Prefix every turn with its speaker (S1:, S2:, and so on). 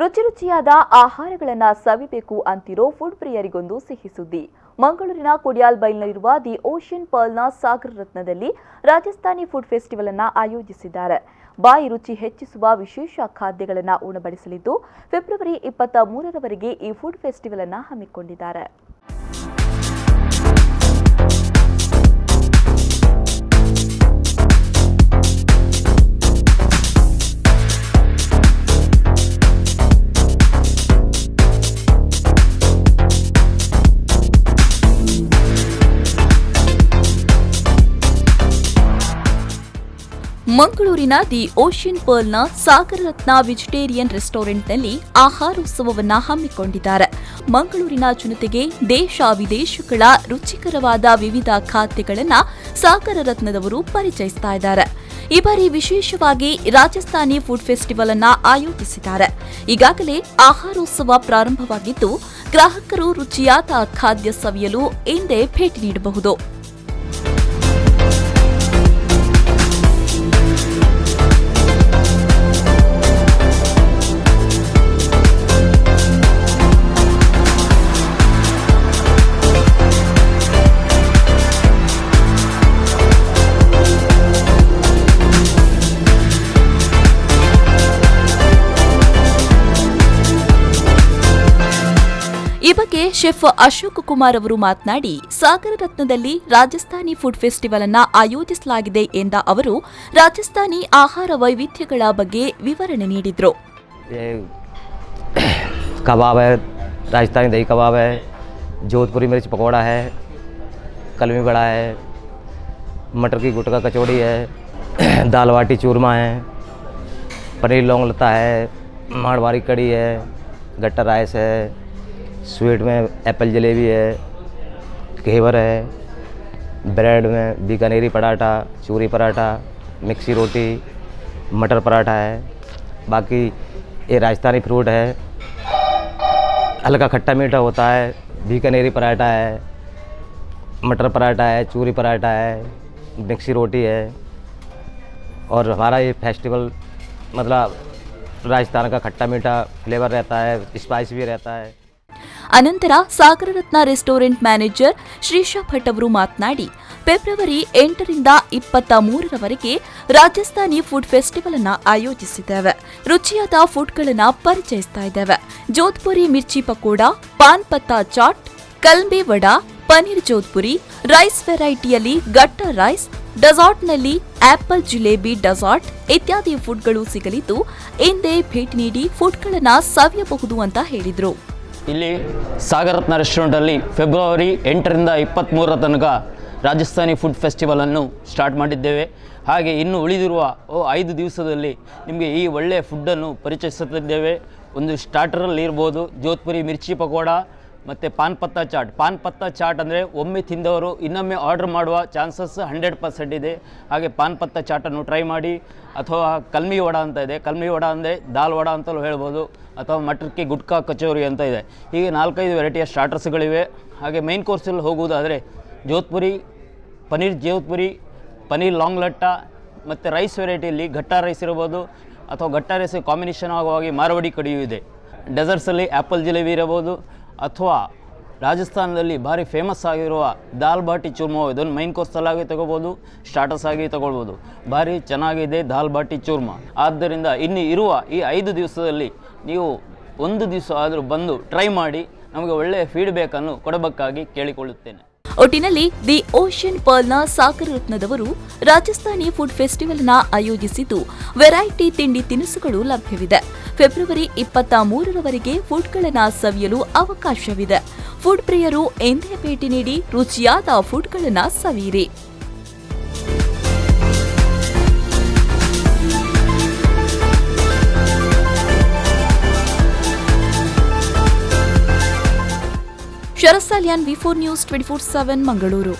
S1: ರುಚಿಯಾದ ಆಹಾರಗಳನ್ನು ಸವಿಬೇಕು ಅಂತಿರೋ ಫುಡ್ ಪ್ರಿಯರಿಗೊಂದು ಸಿಹಿ ಸುದ್ದಿ. ಮಂಗಳೂರಿನ ಕೊಡಿಯಾಲ್ ಬೈಲ್ನಲ್ಲಿರುವ ದಿ ಓಷನ್ ಪರ್ಲ್ನ ಸಾಗರ ರತ್ನದಲ್ಲಿ ರಾಜಸ್ಥಾನಿ ಫುಡ್ ಫೆಸ್ಟಿವಲ್ ಅನ್ನು ಆಯೋಜಿಸಿದ್ದಾರೆ. ಬಾಯಿ ರುಚಿ ಹೆಚ್ಚಿಸುವ ವಿಶೇಷ ಖಾದ್ಯಗಳನ್ನು ಉಣಬಡಿಸಲಿದ್ದು ಫೆಬ್ರವರಿ 23ರವರೆಗೆ ಈ ಫುಡ್ ಫೆಸ್ಟಿವಲ್ ಅನ್ನು ಹಮ್ಮಿಕೊಂಡಿದ್ದಾರೆ. ಮಂಗಳೂರಿನ ದಿ ಓಷನ್ ಪರ್ಲ್ನ ಸಾಗರ ರತ್ನ ವೆಜಿಟೇರಿಯನ್ ರೆಸ್ಟೋರೆಂಟ್ನಲ್ಲಿ ಆಹಾರೋತ್ಸವವನ್ನು ಹಮ್ಮಿಕೊಂಡಿದ್ದಾರೆ. ಮಂಗಳೂರಿನ ಜನತೆಗೆ ದೇಶ ವಿದೇಶಗಳ ರುಚಿಕರವಾದ ವಿವಿಧ ಖಾದ್ಯಗಳನ್ನು ಸಾಗರ ರತ್ನದವರು ಪರಿಚಯಿಸ್ತಾ ಇದ್ದಾರೆ. ಈ ಬಾರಿ ವಿಶೇಷವಾಗಿ ರಾಜಸ್ಥಾನಿ ಫುಡ್ ಫೆಸ್ಟಿವಲ್ ಅನ್ನು ಆಯೋಜಿಸಿದ್ದಾರೆ. ಈಗಾಗಲೇ ಆಹಾರೋತ್ಸವ ಪ್ರಾರಂಭವಾಗಿದ್ದು ಗ್ರಾಹಕರು ರುಚಿಯಾದ ಖಾದ್ಯ ಸವಿಯಲು ಇಂದೇ ಭೇಟಿ ನೀಡಬಹುದು. ಈ ಬಗ್ಗೆ ಶೆಫ್ ಅಶೋಕ್ ಕುಮಾರ್ ಅವರು ಮಾತನಾಡಿ, ಸಾಗರ ರತ್ನದಲ್ಲಿ ರಾಜಸ್ಥಾನಿ ಫುಡ್ ಫೆಸ್ಟಿವಲ್ ಅನ್ನು ಆಯೋಜಿಸಲಾಗಿದೆ ಎಂದ ಅವರು ರಾಜಸ್ಥಾನಿ ಆಹಾರ ವೈವಿಧ್ಯಗಳ ಬಗ್ಗೆ ವಿವರಣೆ ನೀಡಿದರು.
S2: कबाब है, राजस्थानी दही कबाब है, जोधपुरी मिर्च पकौड़ा है, कलमी बड़ा है, मटर की गुटका कचौड़ी है, दाल बाटी चूरमा है, पनीर लौंग लता है, मारवाड़ी कड़ी है, गट्टा राइस है, स्वीट में एप्पल जलेबी है, घेवर है, ब्रेड में बीकानेरी पराठा, चूरी पराठा, मिक्सी रोटी, मटर पराठा है. बाकी ये राजस्थानी फ्रूट है, हल्का खट्टा मीठा होता है, बीकानेरी पराठा है, मटर पराठा है, चूरी पराठा है, मिक्सी रोटी है. और हमारा ये फेस्टिवल मतलब राजस्थान का खट्टा मीठा फ्लेवर रहता है, स्पाइस भी रहता है.
S1: ಅನಂತರ ಸಾಗರ ರತ್ನ ರೆಸ್ಟೋರೆಂಟ್ ಮ್ಯಾನೇಜರ್ ಶ್ರೀಶಾ ಭಟ್ ಅವರು ಮಾತನಾಡಿ, ಫೆಬ್ರವರಿ 8ರಿಂದ 23ರವರೆಗೆ ರಾಜಸ್ಥಾನಿ ಫುಡ್ ಫೆಸ್ಟಿವಲ್ ಅನ್ನು ಆಯೋಜಿಸಿದ್ದೇವೆ. ರುಚಿಯಾದ ಫುಡ್ಗಳನ್ನು ಪರಿಚಯಿಸ್ತಾ ಇದ್ದೇವೆ. ಜೋಧ್ಪುರಿ ಮಿರ್ಚಿ ಪಕೋಡಾ, ಪಾನ್ ಪತ್ತಾ ಚಾಟ್, ಕಲ್ಮಿ ವಡಾ, ಪನೀರ್ ಜೋಧ್ಪುರಿ, ರೈಸ್ ವೆರೈಟಿಯಲ್ಲಿ ಗಟ್ಟಾ ರೈಸ್, ಡೆಸರ್ಟ್ನಲ್ಲಿ ಆಪಲ್ ಜಿಲೇಬಿ ಡೆಸರ್ಟ್ ಇತ್ಯಾದಿ ಫುಡ್ಗಳು ಸಿಗಲಿದ್ದು ಇಂದೇ ಭೇಟಿ ನೀಡಿ ಫುಡ್ಗಳನ್ನು ಸವಿಯಬಹುದು ಅಂತ ಹೇಳಿದರು.
S3: ಇಲ್ಲಿ ಸಾಗರ ರತ್ನ ರೆಸ್ಟೋರೆಂಟಲ್ಲಿ ಫೆಬ್ರವರಿ 8ರಿಂದ 23ರ ತನಕ ರಾಜಸ್ಥಾನಿ ಫುಡ್ ಫೆಸ್ಟಿವಲನ್ನು ಸ್ಟಾರ್ಟ್ ಮಾಡಿದ್ದೇವೆ. ಹಾಗೆ ಇನ್ನು ಉಳಿದಿರುವ 5 ದಿವಸದಲ್ಲಿ ನಿಮಗೆ ಈ ಒಳ್ಳೆಯ ಫುಡ್ಡನ್ನು ಪರಿಚಯಿಸುತ್ತಿದ್ದೇವೆ. ಒಂದು ಸ್ಟಾರ್ಟರಲ್ಲಿ ಇರ್ಬೋದು ಜೋಧ್ಪುರಿ ಮಿರ್ಚಿ ಪಕೋಡಾ ಮತ್ತು ಪಾನ್ ಪತ್ತಾ ಚಾಟ್ ಅಂದರೆ ಒಮ್ಮೆ ತಿಂದವರು ಇನ್ನೊಮ್ಮೆ ಆರ್ಡರ್ ಮಾಡುವ ಚಾನ್ಸಸ್ 100% ಇದೆ. ಹಾಗೆ ಪಾನ್ ಪತ್ತಾ ಚಾಟನ್ನು ಟ್ರೈ ಮಾಡಿ. ಅಥವಾ ಕಲ್ಮಿ ವಡ ಅಂತ ಇದೆ, ಕಲ್ಮಿ ವಡ ಅಂದರೆ ದಾಲ್ ವಡ ಅಂತಲೂ ಹೇಳ್ಬೋದು. ಅಥವಾ ಮಟರ್ಕಿ ಗುಟ್ಕಾ ಕಚೋರಿ ಅಂತ ಇದೆ. ಹೀಗೆ 4-5 ವೆರೈಟಿಯ ಸ್ಟಾರ್ಟರ್ಸ್ಗಳಿವೆ. ಹಾಗೆ ಮೈನ್ ಕೋರ್ಸಲ್ಲಿ ಹೋಗುವುದಾದರೆ ಜೋಧ್ಪುರಿ, ಪನೀರ್ ಲಾಂಗ್ ಲಟ್ಟಾ ಮತ್ತು ರೈಸ್ ವೆರೈಟಿಯಲ್ಲಿ ಗಟ್ಟಾ ರೈಸ್ ಇರ್ಬೋದು. ಅಥವಾ ಗಟ್ಟಾ ರೈಸ್ ಕಾಂಬಿನೇಷನ್ ಆಗುವಾಗಿ ಮಾರವಾಡಿ ಕಡಿಯೂ ಇದೆ. ಡೆಸರ್ಟ್ಸಲ್ಲಿ ಆ್ಯಪಲ್ ಜಿಲೇಬಿ ಇರಬಹುದು. ಅಥವಾ ರಾಜಸ್ಥಾನದಲ್ಲಿ ಭಾರಿ ಫೇಮಸ್ ಆಗಿರುವ ದಾಲ್ ಬಾಟಿ ಚೂರ್ಮ, ಇದನ್ನು ಮೈನ್ ಕೋರ್ಸಲ್ಲಾಗಿ ತಗೋಬೋದು, ಸ್ಟಾರ್ಟರ್ಸ್ ಆಗಿ ತಗೊಳ್ಬೋದು. ಭಾರಿ ಚೆನ್ನಾಗಿದೆ ದಾಲ್ ಬಾಟಿ ಚೂರ್ಮ. ಆದ್ದರಿಂದ ಇನ್ನು ಇರುವ ಈ 5 ದಿವಸದಲ್ಲಿ ನೀವು ಒಂದು ದಿವಸ ಆದರೂ ಬಂದು ಟ್ರೈ ಮಾಡಿ ನಮಗೆ ಒಳ್ಳೆಯ ಫೀಡ್ಬ್ಯಾಕನ್ನು ಕೊಡಬೇಕಾಗಿ ಕೇಳಿಕೊಳ್ಳುತ್ತೇನೆ.
S1: ಒಟ್ಟಿನಲ್ಲಿ ದಿ ಓಷನ್ ಪರ್ಲ್ನ ಸಾಗರ ರತ್ನದವರು ರಾಜಸ್ಥಾನಿ ಫುಡ್ ಫೆಸ್ಟಿವಲ್ ನ ಆಯೋಜಿಸಿದ್ದು ವೆರೈಟಿ ತಿಂಡಿ ತಿನಿಸುಗಳು ಲಭ್ಯವಿದೆ. ಫೆಬ್ರವರಿ 23ರವರೆಗೆ ಫುಡ್ಗಳನ್ನು ಸವಿಯಲು ಅವಕಾಶವಿದೆ. ಫುಡ್ ಪ್ರಿಯರು ಎಂದೇ ಭೇಟಿ ನೀಡಿ ರುಚಿಯಾದ ಫುಡ್ಗಳನ್ನು ಸವಿಯಿರಿ. ಶರತ್ ಸಾಲಿಯಾನ್, V4 ನ್ಯೂಸ್ 24/7 ಮಂಗಳೂರು.